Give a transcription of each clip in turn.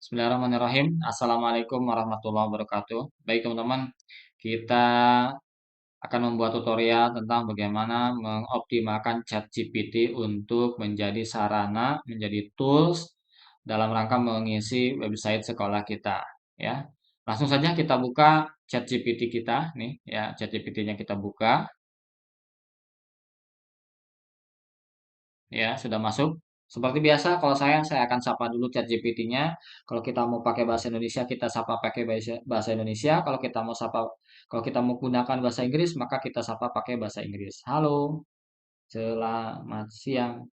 Bismillahirrahmanirrahim. Assalamualaikum warahmatullahi wabarakatuh. Baik teman-teman, kita akan membuat tutorial tentang bagaimana mengoptimalkan ChatGPT untuk menjadi sarana, menjadi tools dalam rangka mengisi website sekolah kita. Ya, langsung saja kita buka ChatGPT kita, nih ya, ChatGPT-nya kita buka. Ya, sudah masuk. Seperti biasa, kalau saya akan sapa dulu ChatGPT-nya. Kalau kita mau pakai bahasa Indonesia, kita sapa pakai bahasa Indonesia. Kalau kita mau gunakan bahasa Inggris, maka kita sapa pakai bahasa Inggris. Halo, selamat siang.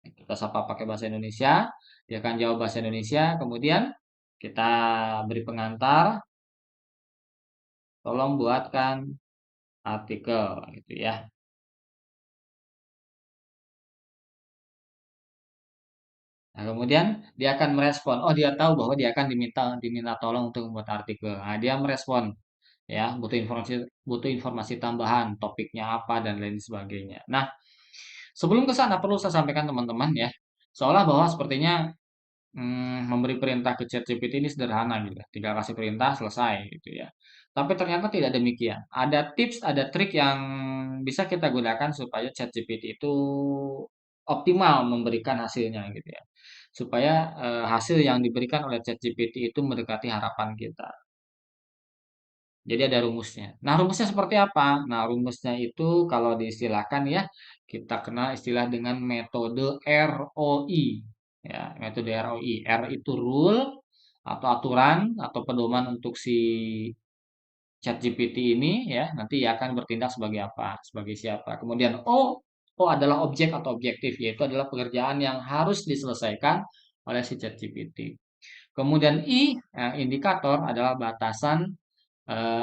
Kita sapa pakai bahasa Indonesia. Dia akan jawab bahasa Indonesia. Kemudian kita beri pengantar. Tolong buatkan artikel, gitu ya. Nah, kemudian dia akan merespon. Oh, dia tahu bahwa dia akan diminta tolong untuk membuat artikel. Nah, dia merespon ya, butuh informasi tambahan, topiknya apa dan lain sebagainya. Nah, sebelum ke sana perlu saya sampaikan teman-teman ya, seolah bahwa sepertinya memberi perintah ke ChatGPT ini sederhana gitu, ya. Tinggal kasih perintah selesai gitu ya. Tapi ternyata tidak demikian. Ada tips, ada trik yang bisa kita gunakan supaya ChatGPT itu optimal memberikan hasilnya gitu ya. Supaya hasil yang diberikan oleh ChatGPT itu mendekati harapan kita. Jadi ada rumusnya. Nah, rumusnya seperti apa? Nah, rumusnya itu kalau diistilahkan ya, kita kenal istilah dengan metode ROI. Ya, metode ROI. R itu rule atau aturan atau pedoman untuk si ChatGPT ini ya, nanti ia akan bertindak sebagai apa? Sebagai siapa? Kemudian O adalah objek atau objektif, yaitu adalah pekerjaan yang harus diselesaikan oleh si ChatGPT. Kemudian I, indikator adalah batasan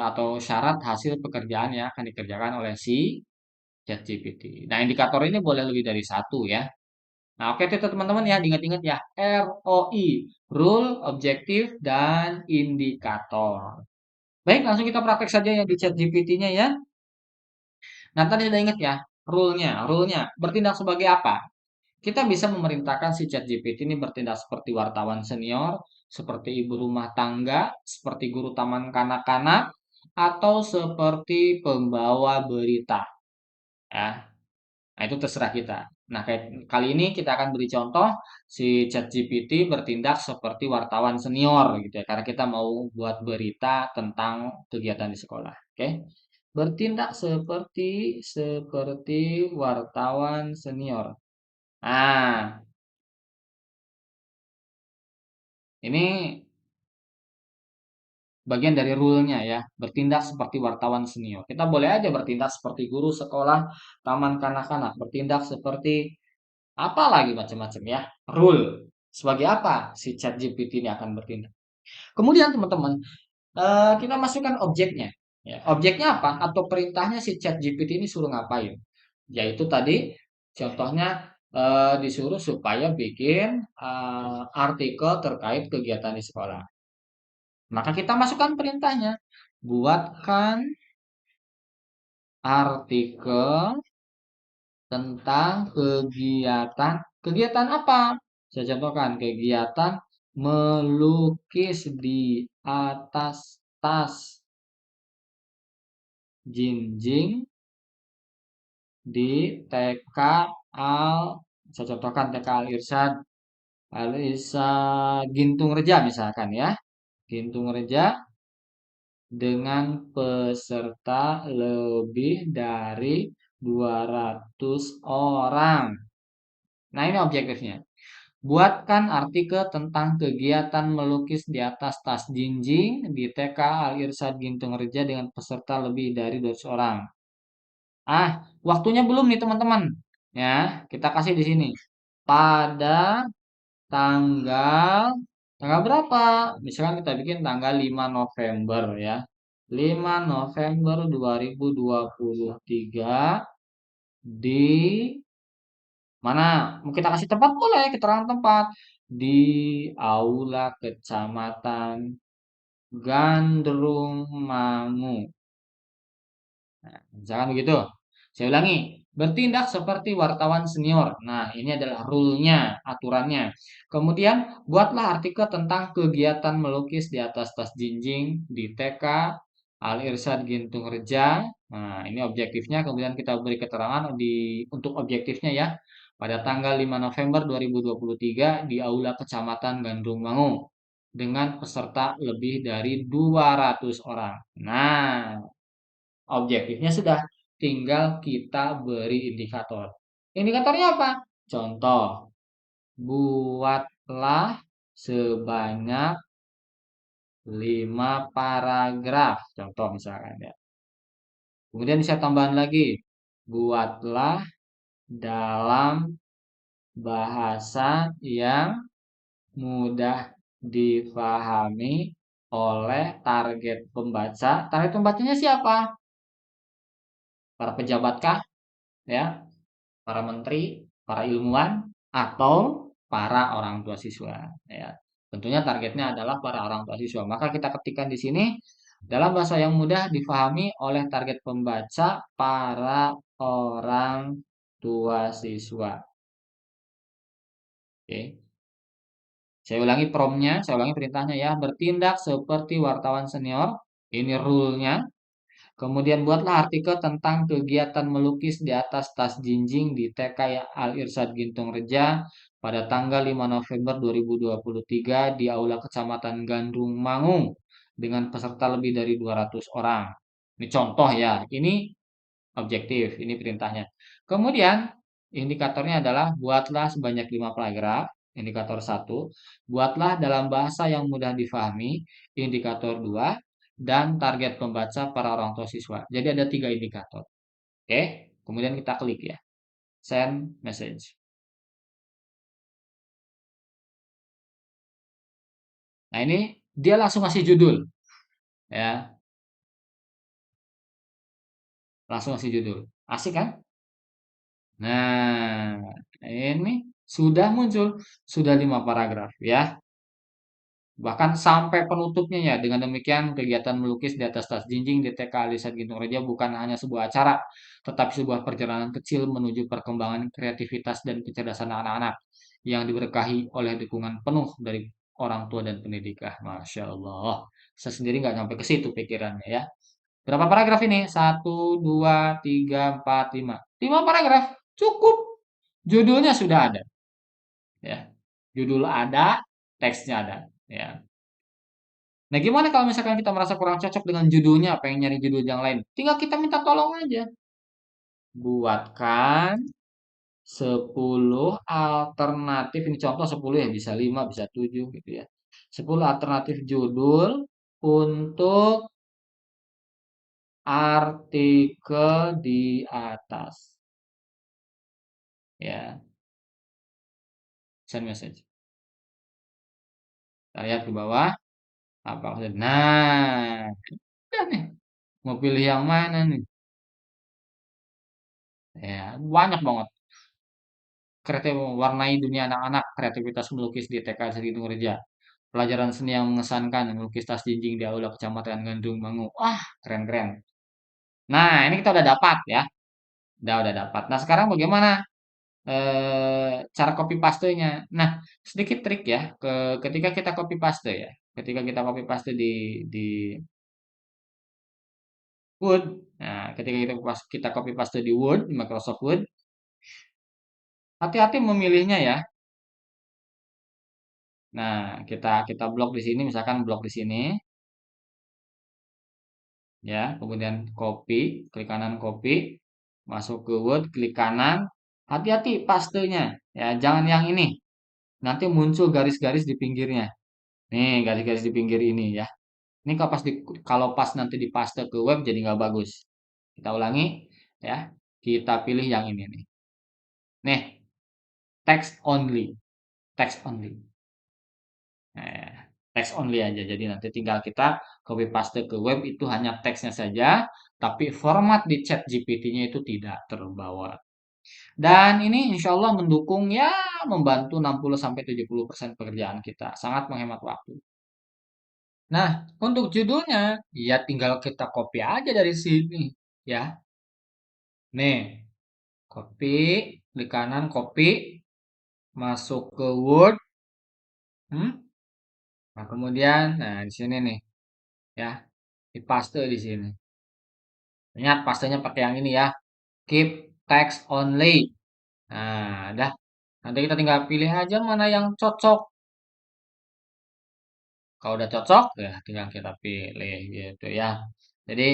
atau syarat hasil pekerjaan yang akan dikerjakan oleh si ChatGPT. Nah, indikator ini boleh lebih dari satu ya. Nah, oke itu teman-teman ya, diingat-ingat ya. ROI, rule, objektif, dan indikator. Baik, langsung kita praktek saja yang di ChatGPT-nya ya. Nah, tadi sudah ingat ya, rule-nya bertindak sebagai apa? Kita bisa memerintahkan si ChatGPT ini bertindak seperti wartawan senior, seperti ibu rumah tangga, seperti guru taman kanak-kanak, atau seperti pembawa berita. Ya, nah itu terserah kita. Nah, kali ini kita akan beri contoh si ChatGPT bertindak seperti wartawan senior gitu ya, karena kita mau buat berita tentang kegiatan di sekolah. Oke, bertindak seperti wartawan senior. Nah, ini bagian dari rule-nya ya, bertindak seperti wartawan senior. Kita boleh aja bertindak seperti guru sekolah, taman kanak-kanak, bertindak seperti apa lagi macam-macam ya. Rule. Sebagai apa si ChatGPT ini akan bertindak? Kemudian teman-teman, kita masukkan objeknya. Ya, objeknya apa? Atau perintahnya si ChatGPT ini suruh ngapain? Yaitu tadi contohnya disuruh supaya bikin artikel terkait kegiatan di sekolah. Maka kita masukkan perintahnya. Buatkan artikel tentang kegiatan. Kegiatan apa? Saya contohkan kegiatan melukis di atas tas jinjing di TK Al. Saya contohkan TK Al Irsyad Gintung Reja misalkan ya. Gintung Reja dengan peserta lebih dari 200 orang. Nah, ini objektifnya. Buatkan artikel tentang kegiatan melukis di atas tas jinjing di TK Al Irsyad Gintung Reja dengan peserta lebih dari 200 orang. Ah, waktunya belum nih teman-teman. Ya, kita kasih di sini. Pada tanggal tanggal berapa? Misalkan kita bikin tanggal 5 November ya. 5 November 2023 di mana? Mau kita kasih tempat boleh, keterangan tempat di Aula Kecamatan Gandrung Mangu. Nah, misalkan begitu. Saya ulangi. Bertindak seperti wartawan senior. Nah, ini adalah rule-nya, aturannya. Kemudian, buatlah artikel tentang kegiatan melukis di atas tas jinjing di TK Al Irsyad Gintung Reja. Nah, ini objektifnya. Kemudian kita beri keterangan untuk objektifnya ya. Pada tanggal 5 November 2023 di Aula Kecamatan Gandrung Mangu dengan peserta lebih dari 200 orang. Nah, objektifnya sudah, tinggal kita beri indikator. Indikatornya apa? Contoh, buatlah sebanyak 5 paragraf. Contoh misalkan ya. Kemudian saya tambahan lagi, buatlah dalam bahasa yang mudah difahami oleh target pembaca. Target pembacanya siapa? Para pejabat kah? Ya, para menteri, para ilmuwan, atau para orang tua siswa. Ya, tentunya targetnya adalah para orang tua siswa. Maka kita ketikkan di sini dalam bahasa yang mudah difahami oleh target pembaca para orang tua siswa. Oke, saya ulangi promnya, saya ulangi perintahnya ya. Bertindak seperti wartawan senior. Ini rule-nya. Kemudian buatlah artikel tentang kegiatan melukis di atas tas jinjing di TK Al Irsyad Gintung Reja pada tanggal 5 November 2023 di Aula Kecamatan Gandrung Mangu dengan peserta lebih dari 200 orang. Ini contoh ya, ini objektif, ini perintahnya. Kemudian indikatornya adalah buatlah sebanyak 5 paragraf, indikator satu, buatlah dalam bahasa yang mudah difahami, indikator 2, dan target pembaca para orang tua siswa. Jadi ada 3 indikator. Oke, kemudian kita klik ya, send message. Nah ini dia langsung ngasih judul, ya, langsung ngasih judul. Asik kan? Nah, ini sudah muncul, sudah 5 paragraf ya. Bahkan sampai penutupnya ya. Dengan demikian, kegiatan melukis di atas tas jinjing di TK Alisan Gintung Reja bukan hanya sebuah acara, tetapi sebuah perjalanan kecil menuju perkembangan kreativitas dan kecerdasan anak-anak yang diberkahi oleh dukungan penuh dari orang tua dan pendidik. Masya Allah. Saya sendiri nggak sampai ke situ pikirannya ya. Berapa paragraf ini? Satu, dua, tiga, empat, lima. 5 paragraf. Cukup. Judulnya sudah ada. Ya. Judul ada, teksnya ada. Ya. Nah, gimana kalau misalkan kita merasa kurang cocok dengan judulnya, pengen nyari judul yang lain? Tinggal kita minta tolong aja. Buatkan 10 alternatif, ini contoh 10 ya, bisa 5, bisa 7 gitu ya. 10 alternatif judul untuk artikel di atas. Ya, send message. Kita lihat ke bawah, apa maksudnya. Nah, udah nih. Mau pilih yang mana nih? Ya, banyak banget. Kreatif mewarnai dunia anak-anak, kreativitas melukis di TK Sri Reja. Pelajaran seni yang mengesankan, melukis tas jinjing di Aula Kecamatan Gandrung Mangu. Wah, keren-keren. Nah, ini kita udah dapat ya. Udah dapat. Nah, sekarang bagaimana cara copy paste-nya? Nah, sedikit trik ya. Ketika kita copy paste ya. Ketika kita copy paste di Word. Nah, ketika kita copy paste di Word, di Microsoft Word, hati-hati memilihnya ya. Nah, kita blok di sini, misalkan blok di sini. Ya, kemudian copy, klik kanan copy, masuk ke Word, klik kanan, hati-hati pastenya, ya jangan yang ini, nanti muncul garis-garis di pinggirnya, nih garis-garis di pinggir ini ya, ini kalau pas nanti dipaste ke web jadi nggak bagus, kita ulangi ya, kita pilih yang ini nih, text only, text only. Nah, teks only aja. Jadi nanti tinggal kita copy paste ke web itu hanya teksnya saja, tapi format di chat GPT-nya itu tidak terbawa. Dan ini insya Allah mendukung ya membantu 60-70% pekerjaan kita. Sangat menghemat waktu. Nah, untuk judulnya ya tinggal kita copy aja dari sini ya. Nih, Copy, di kanan copy, masuk ke Word, hmm? Nah, kemudian, nah di sini nih, ya, dipaste di sini. Ingat, pastenya pakai yang ini ya, keep text only. Nah, dah. Nanti kita tinggal pilih aja mana yang cocok. Kalau udah cocok, ya tinggal kita pilih gitu ya. Jadi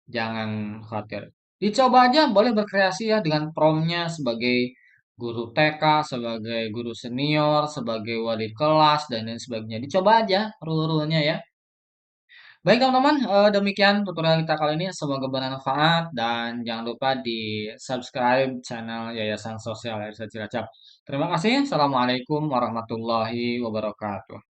jangan khawatir. Dicoba aja, boleh berkreasi ya dengan promptnya sebagai guru TK, sebagai guru senior, sebagai wali kelas dan lain sebagainya. Dicoba aja rule-rulenya ya. Baik teman-teman, demikian tutorial kita kali ini. Semoga bermanfaat dan jangan lupa di subscribe channel Yayasan Sosial RS Cilacap. Terima kasih. Assalamualaikum warahmatullahi wabarakatuh.